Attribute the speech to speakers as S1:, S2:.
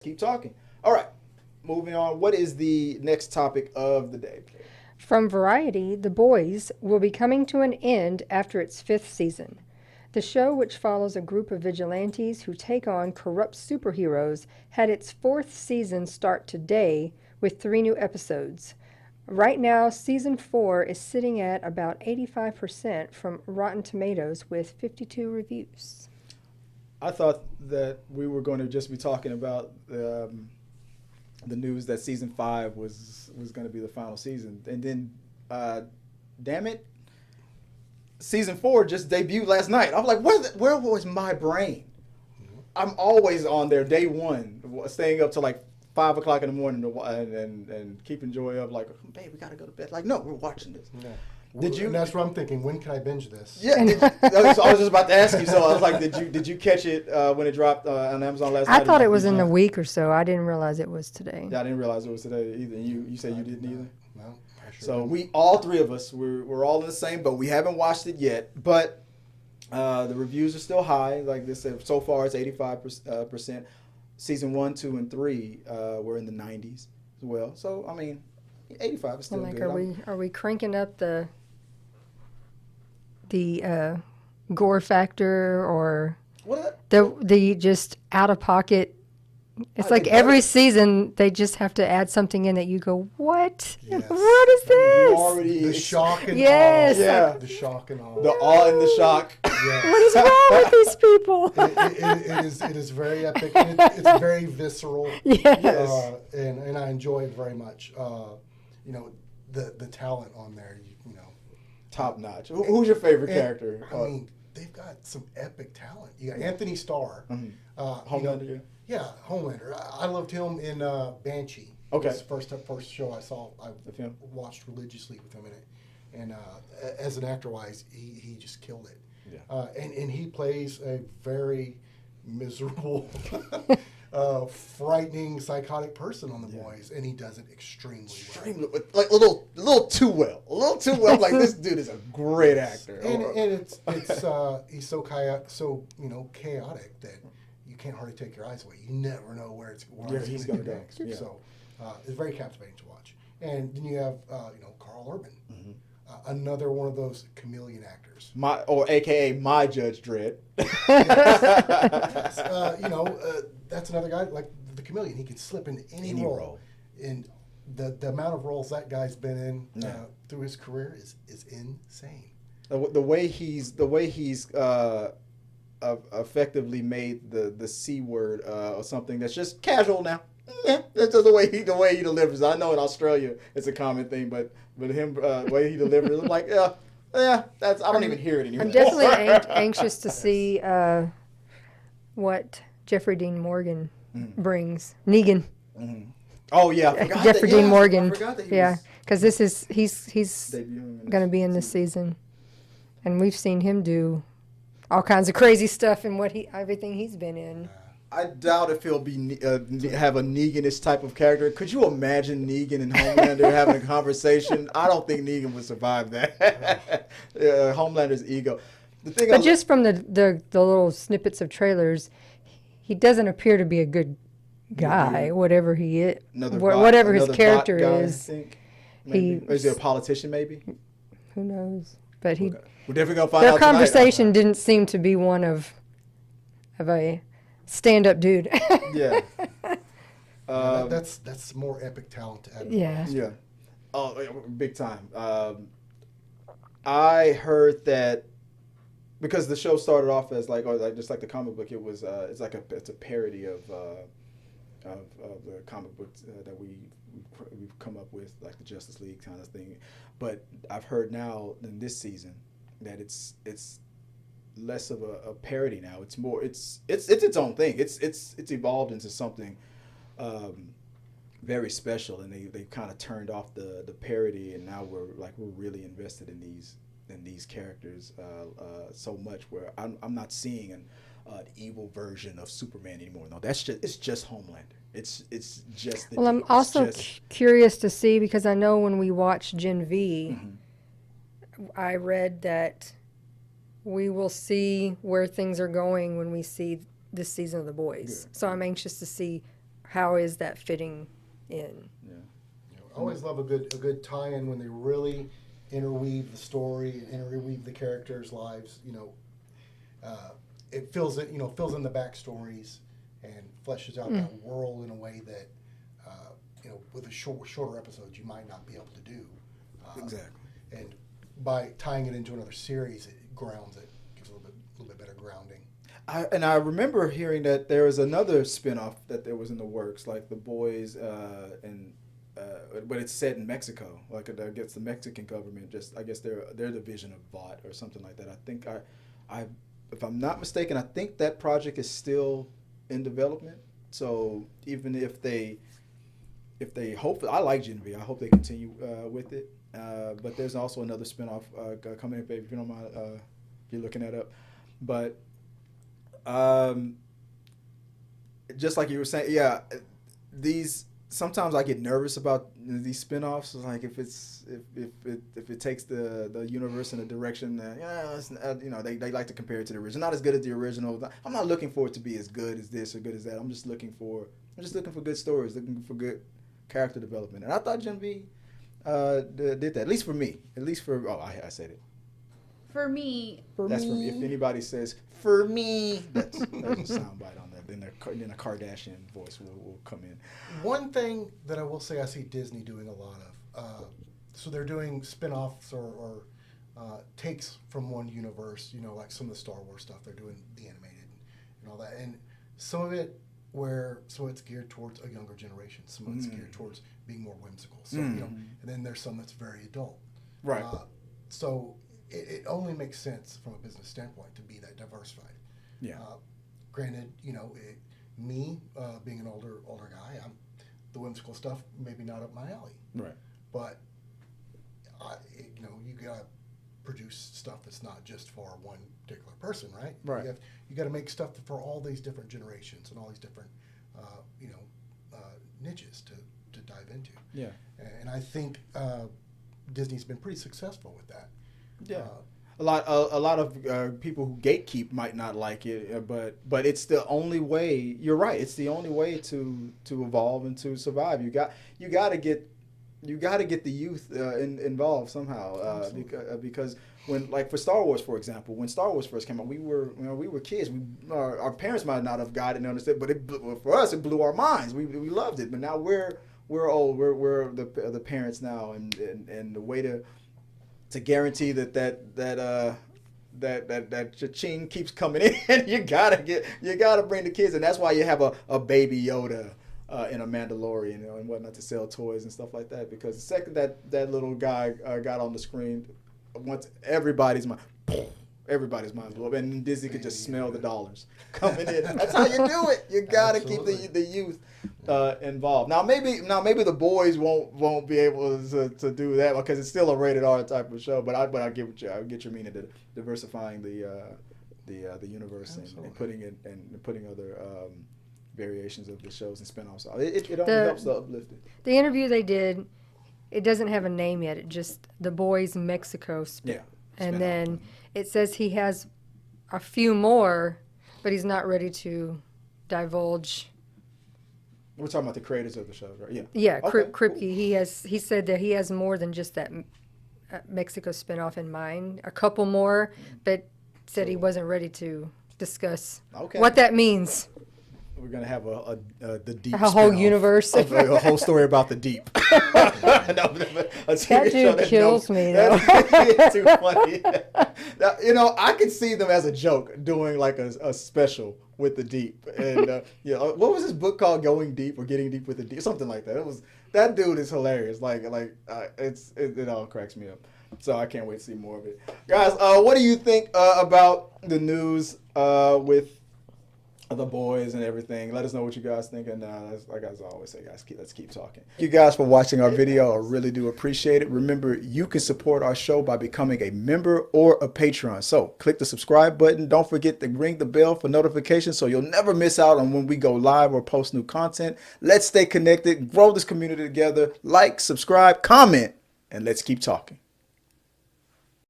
S1: Keep talking. All right, moving on. What is the next topic of the day?
S2: From Variety, The Boys will be coming to an end after its fifth season. The show, which follows a group of vigilantes who take on corrupt superheroes, had its fourth season start today with 3 new episodes. Right now, season 4 is sitting at about 85% from Rotten Tomatoes with 52 reviews.
S1: I thought that we were going to just be talking about the news that season 5 was going to be the final season, and then, damn it, season 4 just debuted last night. I'm like, where was my brain? I'm always on there day one, staying up till like 5 o'clock in the morning and keeping Joy up. Like, babe, we gotta go to bed. Like, no, we're watching this.
S3: Yeah.
S1: Did you?
S3: And that's what I'm thinking. When can I binge this?
S1: Yeah, I was just about to ask you. So I was like, did you catch it when it dropped on Amazon last night?
S2: I thought it was in a week or so. I didn't realize it was today.
S1: Yeah, I didn't realize it was today either. You said you didn't either.
S3: No, I sure
S1: So
S3: didn't.
S1: we all three of us we're all in the same boat. We haven't watched it yet, but the reviews are still high. Like they said, so far it's 85%. Season 1, 2, and 3 were in the 90s as well. So I mean, 85 is still
S2: I'm like,
S1: good.
S2: are we cranking up the gore factor or
S1: What?
S2: the just out of pocket? It's like
S1: it
S2: every
S1: does.
S2: season they just have to add something in that you go, what?
S3: Yes.
S2: What is
S1: You
S2: this?
S1: already
S3: The shock and
S2: Yes.
S3: awe.
S1: Yeah.
S3: The shock and awe.
S1: the awe and the shock.
S3: Yes.
S2: What is wrong with these people?
S3: It is very epic. It's very visceral.
S2: Yes.
S3: And I enjoy it very much. The talent on there,
S1: Top notch. Who's your favorite
S3: And,
S1: character?
S3: I mean, they've got some epic talent. You got Anthony Starr.
S1: Mhm.
S3: Homelander. Yeah, Homelander. I loved him in Banshee.
S1: Okay.
S3: It was the first show I saw. I
S1: With him?
S3: watched religiously with him in it. And as an actor-wise, he just killed it.
S1: Yeah.
S3: And he plays a very miserable, frightening, psychotic person on The Boys, and he does it extremely well.
S1: Like a little too well. A little too well. Like, this dude is a great actor.
S3: And it's he's so chaotic that you can't hardly take your eyes away. You never know where
S1: he's gonna go.
S3: next.
S1: Yeah.
S3: So it's very captivating to watch. And then you have Carl Urban, another one of those chameleon actors.
S1: AKA my Judge Dredd.
S3: Yes. That's another guy like the chameleon. He can slip into any role. And the amount of roles that guy's been in through his career is insane.
S1: The way he's effectively made the C word or something that's just casual now. Yeah, that's just the way he delivers. I know in Australia it's a common thing, but him the way he delivers, I'm like, that's I don't even hear it anymore.
S2: I'm definitely anxious to see what Jeffrey Dean Morgan brings. Negan.
S1: Mm-hmm. Oh yeah, I forgot
S2: Jeffrey Dean Morgan.
S1: I forgot that he
S2: Yeah,
S1: was
S2: because he's
S1: debuting in
S2: going to be in this season, and we've seen him do all kinds of crazy stuff in everything he's been in.
S1: I doubt if he'll be have a Negan-ish type of character. Could you imagine Negan and Homelander having a conversation? I don't think Negan would survive that. Homelander's ego. The thing,
S2: But just from the little snippets of trailers, he doesn't appear to be a good guy,
S1: Yeah.
S2: whatever he is,
S1: another
S2: whatever his
S1: another
S2: character
S1: bot guy,
S2: is.
S1: I think. Maybe. Or is he a politician? Maybe.
S2: Who knows? But
S1: Okay. We're definitely gonna find
S2: their
S1: out tonight.
S2: conversation didn't seem to be one of a stand-up dude.
S1: Yeah.
S3: That's more epic talent to add.
S2: Yeah.
S1: Yeah. Oh, big time. I heard that because the show started off as just like the comic book. It was it's a parody of the comic books that we've come up with, like the Justice League kind of thing. But I've heard now in this season that it's less of a parody now. It's more it's its own thing. It's evolved into something very special, and they kind of turned off the parody, and now we're really invested in these characters so much where I'm not seeing an evil version of Superman anymore. No, it's just Homelander. It's just
S2: Well, I'm also curious to see, because I know when we watched Gen V, I read that we will see where things are going when we see this season of The Boys.
S1: Good.
S2: So I'm anxious to see how is that fitting in?
S1: Yeah.
S3: I always love a good tie-in when they really interweave the story and interweave the characters' lives. It fills it. Fills in the backstories and fleshes out that world in a way that with a shorter episodes you might not be able to do.
S1: Exactly.
S3: And by tying it into another series, it grounds it, gives a little bit better grounding.
S1: I remember hearing that there was another spinoff that there was in the works, like The Boys, but it's set in Mexico. Like I guess the Mexican government I guess their division of VOT or something like that. I think if I'm not mistaken, I think that project is still in development. So even if they hope, I like Genevieve. I hope they continue with it. But there's also another spinoff coming up. If you don't mind, if you're looking that up. But just like you were saying, yeah, sometimes I get nervous about these spinoffs. Like if it takes the universe in a direction that they like to compare it to the original. Not as good as the original. I'm not looking for it to be as good as this or good as that. I'm just looking for good stories, looking for good character development. And I thought Genevieve did that. At least for me. I said it.
S4: For me.
S1: That's for me. If anybody says for me, that's a soundbite on that. Then a Kardashian voice will come in.
S3: One thing that I will say I see Disney doing a lot of, so they're doing spin-offs or takes from one universe, like some of the Star Wars stuff, they're doing the animated and all that. And some of it it's geared towards a younger generation. Some of it's geared towards being more whimsical. So, and then there's some that's very adult.
S1: Right.
S3: So it only makes sense from a business standpoint to be that diversified.
S1: Yeah.
S3: Granted, me being an older guy, the whimsical stuff maybe not up my alley.
S1: Right.
S3: But you gotta produce stuff that's not just for one particular person, right?
S1: Right.
S3: You got to make stuff for all these different generations and all these different niches to dive into.
S1: Yeah.
S3: And I think Disney's been pretty successful with that.
S1: Yeah. A lot of people who gatekeep might not like it, but it's the only way. You're right. It's the only way to evolve and to survive. You got to get the youth involved somehow, because when, like for Star Wars, for example, when Star Wars first came out, we were kids. Our parents might not have got it and understood, but for us it blew our minds. We loved it. But now we're old. We're the parents now, and the way to guarantee that cha-ching keeps coming in, you gotta bring the kids, and that's why you have a baby Yoda in a Mandalorian, and whatnot, to sell toys and stuff like that. Because the second that little guy got on the screen, once everybody's mind blew up, and Disney could just smell the dollars coming in. That's how you do it. You gotta
S3: Absolutely.
S1: keep the youth involved. Now maybe the boys won't be able to do that because it's still a rated R type of show. But I get your meaning, to diversifying the universe and putting other variations of the shows and spinoffs. It only helps to uplift it.
S2: The interview they did, it doesn't have a name yet. It just The Boys Mexico
S1: Yeah.
S2: And
S1: Spinoff.
S2: then it says he has a few more, but he's not ready to divulge.
S1: We're talking about the creators of the show, right? Yeah.
S2: Yeah,
S1: Okay,
S2: Kripke. He said that he has more than just that Mexico spinoff in mind. A couple more, but said he wasn't ready to discuss what that means.
S1: We're gonna have the deep.
S2: A whole
S1: spinoff
S2: of
S1: a whole story about the deep.
S2: That dude kills me, though.
S1: It's too funny. Now, I could see them as a joke doing like a special with the deep, and what was this book called? Going Deep or Getting Deep with the Deep, something like that. That dude is hilarious. It all cracks me up. So I can't wait to see more of it, guys. What do you think about the news with The Boys and everything? Let us know what you guys think, and like I always say, guys, let's keep talking. Thank you guys for watching our video. I really do appreciate it. Remember, you can support our show by becoming a member or a Patreon. So click the subscribe button. Don't forget to ring the bell for notifications so you'll never miss out on when we go live or post new content. Let's stay connected, grow this community together. Like, subscribe, comment, and let's keep talking.